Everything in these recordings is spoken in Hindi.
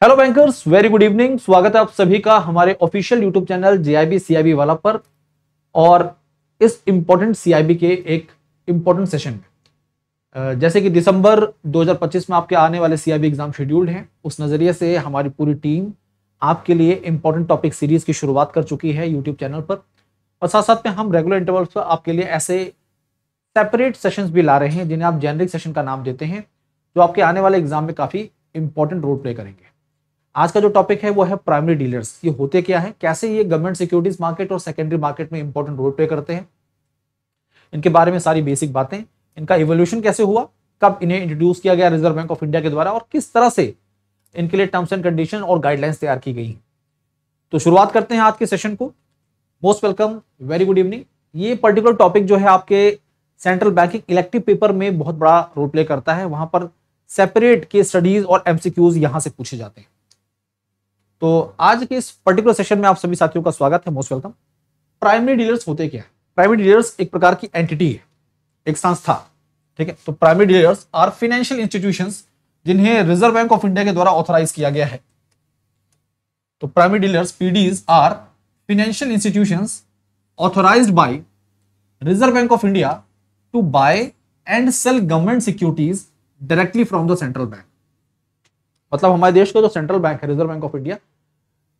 Hello bankers, very good evening. स्वागत है आप सभी का हमारे official YouTube channel JIB CIB वाला पर। और इस इंपॉर्टेंट सीआईबी के एक इंपॉर्टेंट सेशन में जैसे कि दिसंबर 2025 में आपके आने वाले सीआईबी एग्जाम शेड्यूल्ड हैं, उस नजरिए से हमारी पूरी टीम आपके लिए इंपॉर्टेंट टॉपिक सीरीज की शुरुआत कर चुकी है यूट्यूब चैनल पर। और साथ साथ में हम रेगुलर इंटरवल्स पर आपके लिए ऐसे सेपरेट सेशंस भी ला रहे हैं जिन्हें आप जेनरिक सेशन का नाम देते हैं, जो आपके आने वाले एग्जाम में काफी इंपॉर्टेंट रोल प्ले करेंगे। आज का जो टॉपिक है वो है प्राइमरी डीलर्स। ये होते क्या है, कैसे ये गवर्नमेंट सिक्योरिटीज मार्केट और सेकेंडरी मार्केट में इंपॉर्टेंट रोल प्ले करते हैं, इनके बारे में सारी बेसिक बातें, इनका इवोल्यूशन कैसे हुआ, कब इन्हें इंट्रोड्यूस किया गया रिजर्व बैंक ऑफ इंडिया के द्वारा, और किस तरह से इनके लिए टर्म्स एंड कंडीशन और गाइडलाइंस तैयार की गई। तो शुरुआत करते हैं आज के सेशन को। Most welcome, very good evening. ये पर्टिकुलर टॉपिक जो है आपके सेंट्रल बैंकिंग इलेक्टिव पेपर में बहुत बड़ा रोल प्ले करता है। वहां पर सेपरेट केस स्टडीज और एमसीक्यूज यहां से पूछे जाते हैं। तो आज के इस पर्टिकुलर सेशन में आप सभी साथियों का स्वागत है, मोस्ट वेलकम। प्राइमरी डीलर्स होते क्या है? प्राइमरी डीलर्स एक प्रकार की एंटिटी है, एक संस्था, ठीक है। तो primary dealers are financial institutions जिन्हें रिजर्व बैंक ऑफ इंडिया के द्वारा ऑथराइज किया गया है। तो primary dealers PDs are financial institutions authorised by reserve bank of India to buy and sell government securities directly from the central bank. मतलब हमारे देश का जो सेंट्रल बैंक है, रिजर्व बैंक ऑफ इंडिया,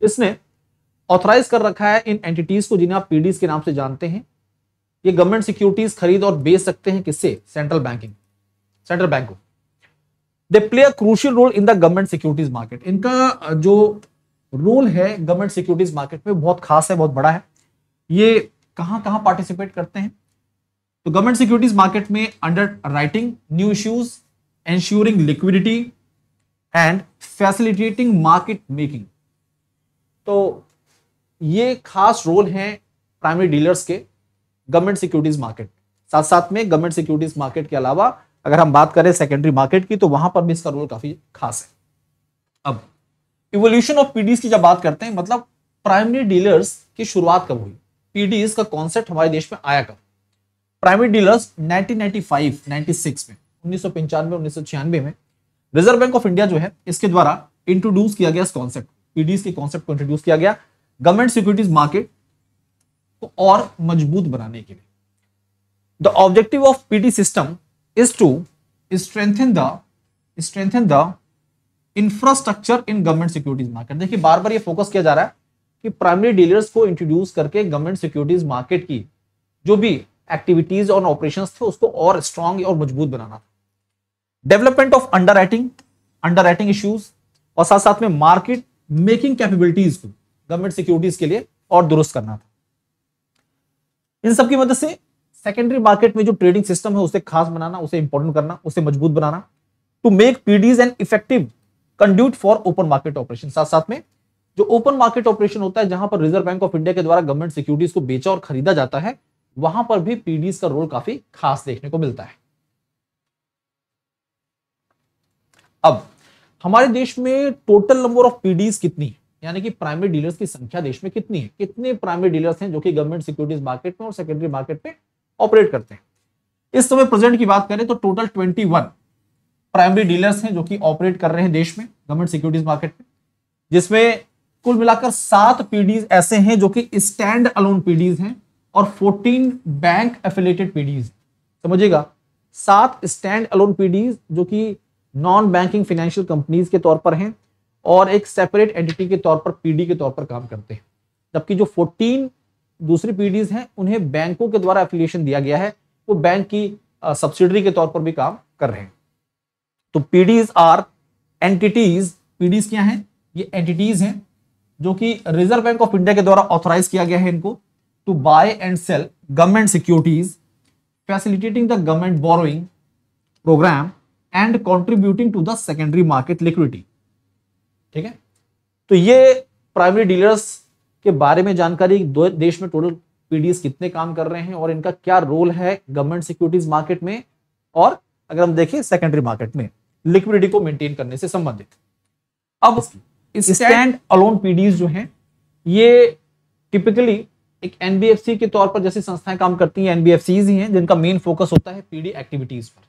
इसने ऑथराइज कर रखा है इन एंटिटीज को जिन्हें आप पीडीज के नाम से जानते हैं। ये गवर्नमेंट सिक्योरिटीज खरीद और बेच सकते हैं, किससे? सेंट्रल बैंक को। They play a crucial role in the government securities market. इनका जो रोल है गवर्नमेंट सिक्योरिटीज मार्केट में बहुत खास है, बहुत बड़ा है। ये कहां कहां पार्टिसिपेट करते हैं? तो गवर्नमेंट सिक्योरिटीज मार्केट में under writing new issues, ensuring liquidity and facilitating market making. तो ये खास रोल है प्राइमरी डीलर्स के गवर्नमेंट सिक्योरिटीज मार्केट। साथ साथ में गवर्नमेंट सिक्योरिटीज मार्केट के अलावा अगर हम बात करें सेकेंडरी मार्केट की, तो वहां पर भी इसका रोल काफी खास है। अब इवोल्यूशन ऑफ पीडीज की जब बात करते हैं, मतलब प्राइमरी डीलर्स की शुरुआत कब हुई, पीडीज का कॉन्सेप्ट हमारे देश में आया कब? प्राइमरी डीलर्स 1995, 96 में, 1995, 1996 में रिजर्व बैंक ऑफ इंडिया जो है इसके द्वारा इंट्रोड्यूस किया गया इस कॉन्सेप्ट, पीडीज के कॉन्सेप्ट को इंट्रोड्यूस किया गया गवर्नमेंट सिक्योरिटीज मार्केट को और मजबूत बनाने के लिए। The objective of PD system is to strengthen the infrastructure in government securities market. देखिए बार बार ये फोकस किया जा रहा है कि प्राइमरी डीलर्स को इंट्रोड्यूस करके गवर्नमेंट सिक्योरिटीज मार्केट की जो भी एक्टिविटीज और ऑपरेशंस थे उसको और स्ट्रांग और मजबूत बनाना था। डेवलपमेंट ऑफ अंडरराइटिंग इश्यूज और साथ साथ में मार्केट मेकिंग कैपेबिलिटीज को गवर्नमेंट सिक्योरिटीज के लिए और दुरुस्त करना था। इन सब की मदद से सेकेंडरी मार्केट में जो ट्रेडिंग सिस्टम है उसे खास बनाना, उसे इंपॉर्टेंट करना, उसे मजबूत बनाना। To make PDs an effective conduit for open market operation. साथ साथ में जो ओपन मार्केट ऑपरेशन होता है, जहां पर रिजर्व बैंक ऑफ इंडिया के द्वारा गवर्नमेंट सिक्योरिटीज को बेचा और खरीदा जाता है, वहां पर भी पीडीज का रोल काफी खास देखने को मिलता है। अब हमारे देश में टोटल नंबर ऑफ पीडीज कितनी है, यानी कि प्राइमरी डीलर्स की संख्या देश में कितनी है, कितने प्राइमरी डीलर्स हैं जो कि गवर्नमेंट सिक्योरिटीज मार्केट में और सेकेंडरी मार्केट में ऑपरेट करते हैं? इस समय प्रेजेंट की बात करें तो टोटल 21 प्राइमरी डीलर्स हैं जो कि ऑपरेट कर रहे हैं देश में गवर्नमेंट सिक्योरिटीज मार्केट में, जिसमें कुल मिलाकर 7 पीडीज ऐसे हैं जो कि स्टैंड अलोन पीडीज हैं और 14 बैंक एफिलिएटेड पीडीज। समझिएगा, 7 स्टैंड अलोन पीडीज जो कि नॉन बैंकिंग फाइनेंशियल कंपनीज के तौर पर हैं और एक सेपरेट एंटिटी के तौर पर पीडी के तौर पर काम करते हैं, जबकि जो 14 दूसरी पीडीज हैं उन्हें बैंकों के द्वारा एफिलिएशन दिया गया है, वो बैंक की सब्सिडरी के तौर पर भी काम कर रहे हैं। तो पीडीज आर एंटिटीज। पीडीज क्या हैं? ये एंटिटीज हैं जो कि रिजर्व बैंक ऑफ इंडिया के द्वारा ऑथराइज किया गया है इनको to buy and sell government securities, facilitating the government borrowing programme and contributing to the secondary market liquidity. ठीक है, तो ये प्राइमरी डीलर्स के बारे में जानकारी, देश में टोटल पीडीएस कितने काम कर रहे हैं और इनका क्या रोल है गवर्नमेंट सिक्योरिटीज मार्केट में, और अगर हम देखें सेकेंडरी मार्केट में लिक्विडिटी को मेंटेन करने से संबंधित। अब स्टैंड अलोन पीडीएस जो हैं ये टिपिकली एक एनबीएफसी के तौर पर जैसे संस्थाएं काम करती हैं, एनबीएफसीज ही हैं जिनका मेन फोकस होता है पीडी एक्टिविटीज पर।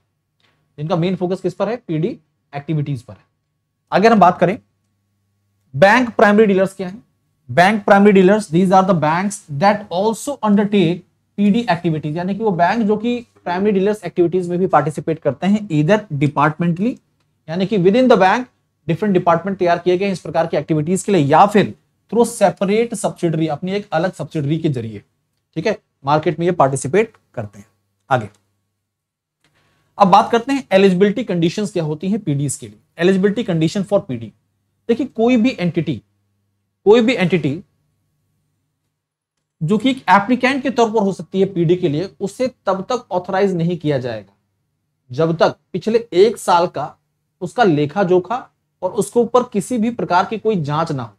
जिनका मेन फोकस किस पर है? पीडी एक्टिविटीज पर है। अगर हम बात करें बैंक प्राइमरी डीलर्स क्या है? Bank primary dealers, these are the banks that also undertake PD activities, यानी कि वो बैंक जो कि प्राइमरी डीलर्स एक्टिविटीज में भी पार्टिसिपेट करते हैं, इधर डिपार्टमेंटली, यानी कि with in the bank different department तैयार किए गए इस प्रकार की एक्टिविटीज के लिए, या फिर थ्रू सेपरेट सब्सिडरी, अपनी एक अलग सब्सिडरी के जरिए, ठीक है, मार्केट में ये पार्टिसिपेट करते हैं। आगे अब बात करते हैं एलिजिबिलिटी कंडीशंस क्या होती हैं पीडीज के लिए। एलिजिबिलिटी कंडीशन फॉर पीडी, देखिए कोई भी एंटिटी जो कि एक एप्लीकेंट के तौर पर हो सकती है पीडी के लिए, उसे तब तक ऑथराइज नहीं किया जाएगा जब तक पिछले 1 साल का उसका लेखा जोखा और उसके ऊपर किसी भी प्रकार की कोई जांच ना हो,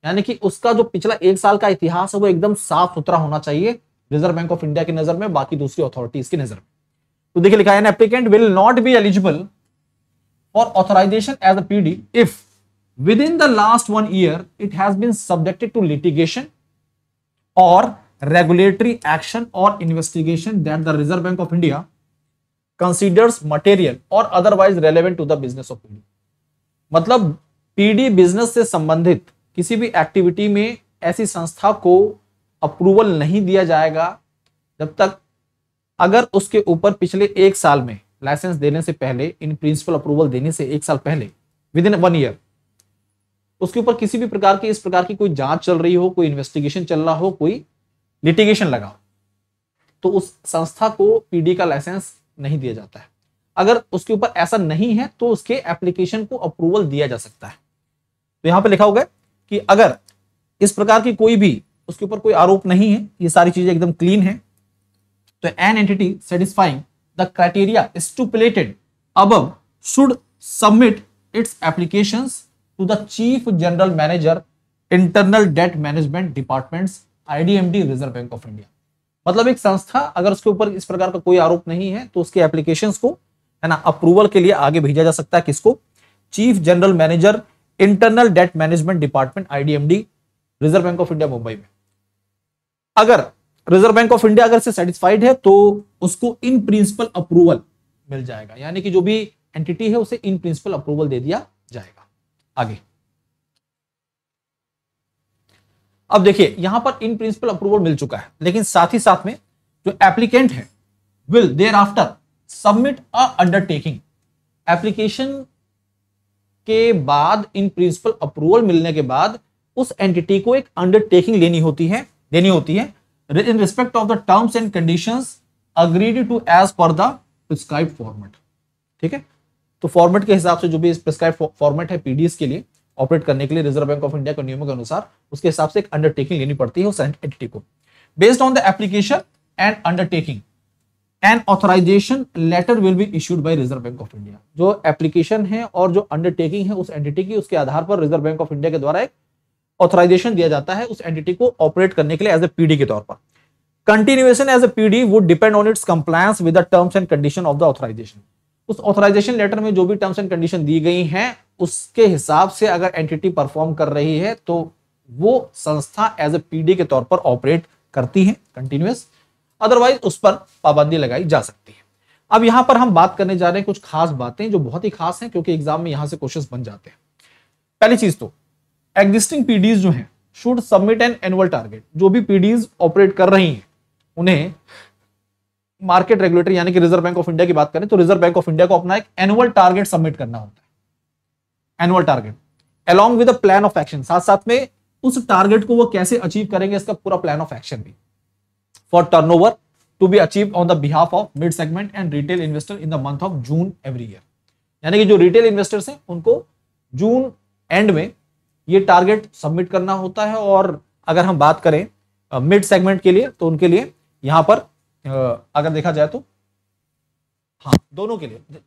यानी कि उसका जो पिछला 1 साल का इतिहास है वो एकदम साफ सुथरा होना चाहिए रिजर्व बैंक ऑफ इंडिया की नजर में, बाकी दूसरी अथॉरिटीज की नजर में। तो देखिए लिखा है, an applicant will not be eligible for authorisation as a PD if within the last 1 year it has been subjected to litigation or regulatory action or investigation that the Reserve Bank of India considers material or otherwise relevant to the business of PD। मतलब पीडी बिजनेस से संबंधित किसी भी एक्टिविटी में ऐसी संस्था को अप्रूवल नहीं दिया जाएगा जब तक अगर उसके ऊपर पिछले 1 साल में लाइसेंस देने से पहले, इन प्रिंसिपल अप्रूवल देने से 1 साल पहले, विद इन 1 ईयर उसके ऊपर किसी भी प्रकार की इस प्रकार की कोई जांच चल रही हो, कोई इन्वेस्टिगेशन चल रहा हो, कोई लिटिगेशन लगा हो, तो उस संस्था को पीडी का लाइसेंस नहीं दिया जाता है। अगर उसके ऊपर ऐसा नहीं है तो उसके एप्लीकेशन को अप्रूवल दिया जा सकता है। तो यहां पे लिखा होगा कि अगर इस प्रकार की कोई भी उसके ऊपर कोई आरोप नहीं है, ये सारी चीजें एकदम क्लीन है, तो an entity satisfying the criteria stipulated above should submit it's applications to the Chief General Manager Internal Debt Management Departments IDMD Reserve Bank of India। मतलब एक संस्था अगर उसके ऊपर इस प्रकार का कोई आरोप नहीं है तो उसके एप्लीकेशंस को, है ना, अप्रूवल के लिए आगे भेजा जा सकता है। किसको? Chief general manager internal debt management department IDMD reserve bank of India Mumbai में। अगर रिजर्व बैंक ऑफ इंडिया अगर से सेटिस्फाइड है तो उसको इन प्रिंसिपल अप्रूवल मिल जाएगा, यानी कि जो भी एंटिटी है उसे इन प्रिंसिपल अप्रूवल दे दिया जाएगा। आगे अब देखिए यहां पर इन प्रिंसिपल अप्रूवल मिल चुका है, लेकिन साथ ही साथ में जो एप्लीकेंट है will thereafter submit a undertaking. Application के बाद, इन प्रिंसिपल अप्रूवल मिलने के बाद उस एंटिटी को एक अंडरटेकिंग देनी होती है in respect of the terms and conditions agreed to as per the prescribed format. ठीक है, तो फॉर्मेट के हिसाब से जो भी प्रिस्क्राइब्ड फॉर्मेट है पीडीएस के लिए ऑपरेट करने के लिए रिजर्व बैंक ऑफ इंडिया के नियमों के अनुसार, उसके हिसाब से एक अंडरटेकिंग लेनी पड़ती है उस एंटिटी को। Based on the application and undertaking an authorisation letter will be issued by reserve bank of India. जो एप्लीकेशन है और जो अंडरटेकिंग है उस एंटिटी की, उसके आधार पर रिजर्व बैंक ऑफ इंडिया के द्वारा एक ऑथराइजेशन दिया जाता है उस एंटिटी को ऑपरेट करने के लिए एज ए पीडी के तौर पर। Continuation as a PD would depend on its compliance with the terms and condition of the authorisation. उस ऑथराइजेशन लेटर में जो भी टर्म्स एंड कंडीशन दी गई हैं उसके हिसाब से अगर एंटिटी परफॉर्म कर रही है तो वो संस्था एज ए पीडी के तौर पर ऑपरेट करती है कंटिन्यूअस, अदरवाइज उस पर पाबंदी लगाई जा सकती है। अब यहां पर हम बात करने जा रहे हैं कुछ खास बातें जो बहुत ही खास हैं, क्योंकि एग्जाम में यहां से क्वेश्चंस बन जाते हैं। पहली चीज तो एग्जिस्टिंग पीडीज जो हैं should submit an annual target. जो भी पीडीज ऑपरेट कर रही हैं उन्हें मार्केट रेगुलेटर यानी कि रिजर्व बैंक ऑफ इंडिया की बात करें तो रिजर्व बैंक ऑफ इंडिया को अपना एक एनुअल टारगेट सबमिट करना होता है। Annual target along with a plan of action, साथ साथ में उस टारगेट को वो कैसे अचीव करेंगे इसका पूरा प्लान ऑफ एक्शन भी। For turnover to be achieve on the behalf of mid segment and retail investor in the month of June every year. यानी कि जो रिटेल इन्वेस्टर्स हैं उनको जून एंड में ये टारगेट सबमिट करना होता है। और अगर हम बात करें मिड सेगमेंट के लिए तो उनके लिए यहां पर अगर देखा जाए तो हाँ दोनों के लिए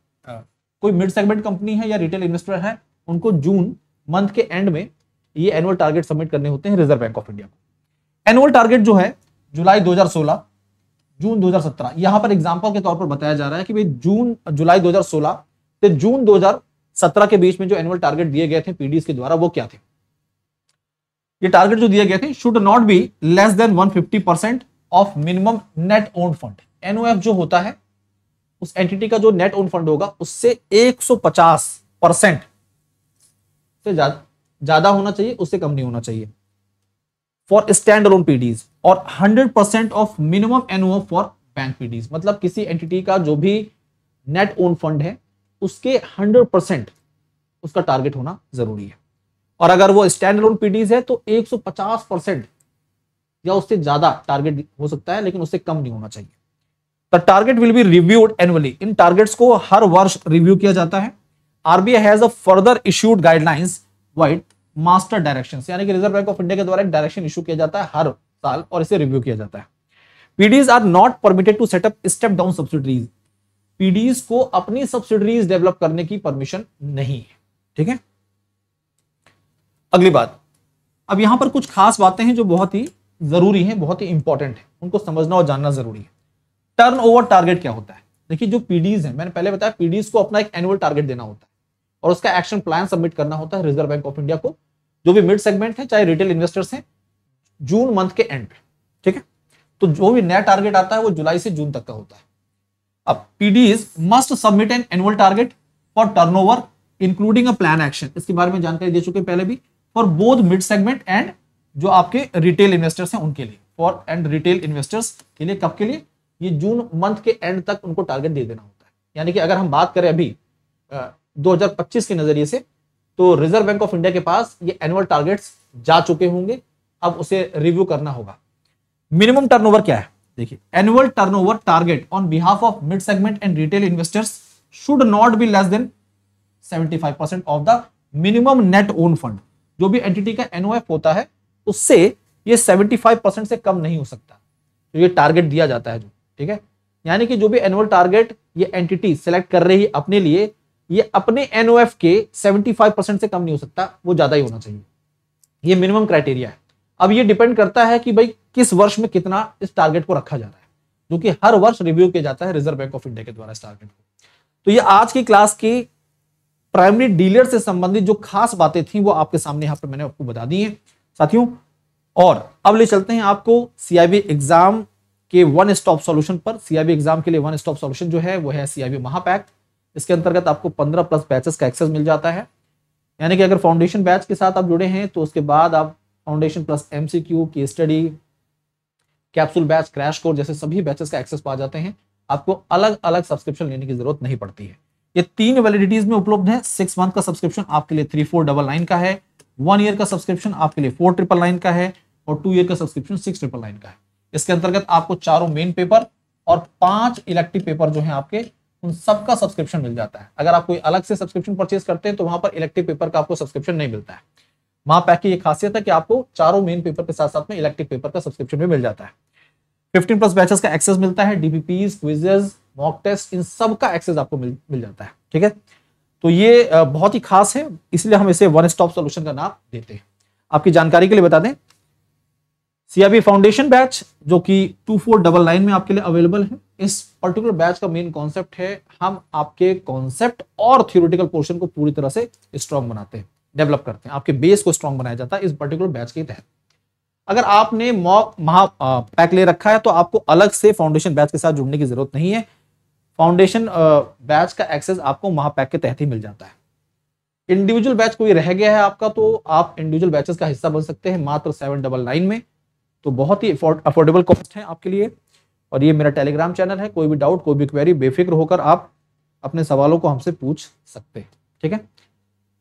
कोई मिड सेगमेंट कंपनी है या रिटेल इन्वेस्टर है उनको जून मंथ के एंड में ये एनुअल टारगेट सबमिट करने होते हैं रिजर्व बैंक ऑफ इंडिया को। एनुअल टारगेट जो है जुलाई 2016 जून 2017, यहां पर एग्जांपल के तौर पर बताया जा रहा है कि भाई जुलाई 2016 से जून 2017 के बीच में जो एनुअल टारगेट दिए गए थे पीडीएस के द्वारा वो क्या थे। ये टारगेट जो दिए गए थे should not be less than 150% of minimum net owned fund. NOF जो होता है उस एंटिटी का जो नेट ओन्ड फंड होगा उससे 150% से ज्यादा ज्यादा होना चाहिए, उससे कम नहीं होना चाहिए फॉर स्टैंड अलोन पीडीज, और 100% of minimum NOF for bank PDs. मतलब किसी एंटिटी का जो भी नेट ओन फंड है उसके 100% उसका टारगेट होना जरूरी है। और अगर वो स्टैंड अलोन पीडीज है तो 150% या उससे ज्यादा टारगेट हो सकता है, लेकिन उससे कम नहीं होना चाहिए। The target will be reviewed annually. In targets को हर वर्ष रिव्यू किया जाता है। RBI has a further issued guidelines wide master directions, यानी कि रिजर्व बैंक ऑफ इंडिया के द्वारा एक डायरेक्शन इशू किया जाता है हर साल और इसे रिव्यू किया जाता है। PDs are not permitted to set up step down subsidies. PDs को अपनी सब्सिडीज डेवलप करने की परमिशन नहीं है। ठीक है, अगली बात, अब यहां पर कुछ खास बातें हैं जो बहुत ही जरूरी हैं, बहुत ही इंपॉर्टेंट है, उनको समझना और जानना जरूरी है। टर्नओवर टारगेट क्या होता है? देखिए जो पीडीज है, मैंने पहले बताया पीडीज को अपना एक एनुअल टारगेट देना होता है और उसका एक्शन प्लान सबमिट करना होता है रिजर्व बैंक ऑफ इंडिया को, जो भी मिड सेगमेंट है चाहे रिटेल इन्वेस्टर्स हैं, जून मंथ के एंड पे। ठीक है, तो जो भी नया टारगेट आता है वो जुलाई से जून तक का होता है। अब PDs must submit an annual target for turnover including a plan action, इसके बारे में जानकारी दे चुके पहले भी, for both mid segment and जो आपके रिटेल इन्वेस्टर्स हैं उनके लिए, फॉर एंड रिटेल इन्वेस्टर्स के लिए कब के लिए? ये जून मंथ के एंड तक उनको टारगेट दे देना होता है। यानी कि अगर हम बात करें अभी 2025 के नजरिए से, तो रिजर्व बैंक ऑफ इंडिया के पास ये एनुअल टारगेट्स जा चुके होंगे, अब उसे रिव्यू करना होगा। मिनिमम टर्नओवर क्या है? देखिए, annual turnover target on behalf of mid segment and retail investors should not be less then 75% of the minimum net own fund. जो भी एंटिटी का एनओएफ होता है उससे ये 75% से कम नहीं हो सकता, तो ये टारगेट दिया जाता है जो। ठीक है, यानी कि जो भी एनुअल टारगेट ये एंटिटी सेलेक्ट कर रही है अपने लिए, ये अपने एनओएफ के 75% से कम नहीं हो सकता, वो ज्यादा ही होना चाहिए। ये मिनिमम क्राइटेरिया है। अब ये डिपेंड करता है कि भाई किस वर्ष में कितना इस टारगेट को रखा जा रहा है, जो कि हर वर्ष रिव्यू किया जाता है रिजर्व बैंक ऑफ इंडिया के द्वारा इस टारगेट को। तो ये आज की क्लास की प्राइमरी डीलर से संबंधित जो खास बातें थी वो आपके सामने यहां पर मैंने आपको बता दी हैं साथियों। और अब ले चलते हैं आपको सीआईबी एग्जाम के वन स्टॉप सॉल्यूशन पर। सीआईबी एग्जाम के लिए वन स्टॉप सॉल्यूशन जो है वो है सीआईबी महापैक। इसके अंतर्गत आपको 15+ बैचेस का एक्सेस मिल जाता है, यानी कि अगर फाउंडेशन बैच के साथ आप जुड़े हैं तो उसके बाद आप फाउंडेशन प्लस एमसीक्यू की study, capsule batch, crash course जैसे सभी बैचेस का एक्सेस पा जाते हैं। आपको अलग अलग सब्सक्रिप्शन लेने की जरूरत नहीं पड़ती है। ये 3 वैलिडिटीज में उपलब्ध है। 6 मंथ का सब्सक्रिप्शन आपके लिए 3499 का है, 1 ईयर का सब्सक्रिप्शन आपके लिए 4999 का है और 2 ईयर का सब्सक्रिप्शन 6999 का है। इसके अंतर्गत आपको 4 मेन पेपर और 5 इलेक्टिव पेपर जो है आपके, उन सबका सब्सक्रिप्शन मिल जाता है। अगर आप कोई अलग से सब्सक्रिप्शन परचेज करते हैं तो वहां पर इलेक्टिव पेपर का आपको सब्सक्रिप्शन नहीं मिलता है। महापैक की ये खासियत है कि आपको 4 मेन पेपर के साथ साथ में इलेक्टिव पेपर का सब्सक्रिप्शन भी मिल जाता है। 15+ बैचेस का एक्सेस मिलता है, डीपीपीज, क्विजेस, मॉक टेस्ट, इन सब का एक्सेस आपको मिल जाता है। ठीक है, तो ये बहुत ही खास है, इसलिए हम इसे वन स्टॉप सॉल्यूशन का नाम देते हैं। आपकी जानकारी के लिए बता दें, सीआईबी फाउंडेशन बैच जो कि 2499 में आपके लिए अवेलेबल है, इस पर्टिकुलर बैच का मेन कॉन्सेप्ट है हम आपके कॉन्सेप्ट और थ्योरेटिकल पोर्शन को पूरी तरह से स्ट्रांग बनाते हैं, डेवलप करते हैं। आपके बेस को स्ट्रांग बनाया जाता है इस पर्टिकुलर बैच के तहत। अगर आपने मॉक पैक ले रखा है तो आपको अलग से फाउंडेशन बैच के साथ जुड़ने की जरूरत नहीं है। फाउंडेशन बैच का एक्सेस आपको महापैक के तहत ही मिल जाता है। इंडिविजुअल बैच कोई रह गया है आपका तो आप इंडिविजुअल बैचेस का हिस्सा बन सकते हैं मात्र 799 में। तो बहुत ही अफोर्डेबल कॉस्ट है आपके लिए। और ये मेरा टेलीग्राम चैनल है, कोई भी डाउट, कोई भी क्वेरी बेफिक्र होकर आप अपने सवालों को हमसे पूछ सकते हैं। ठीक है,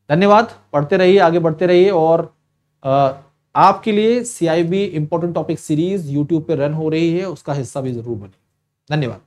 धन्यवाद। पढ़ते रहिए, आगे बढ़ते रहिए। और आपके लिए CIB important topic series YouTube पे रन हो रही है, उसका हिस्सा भी जरूर बने। धन्यवाद।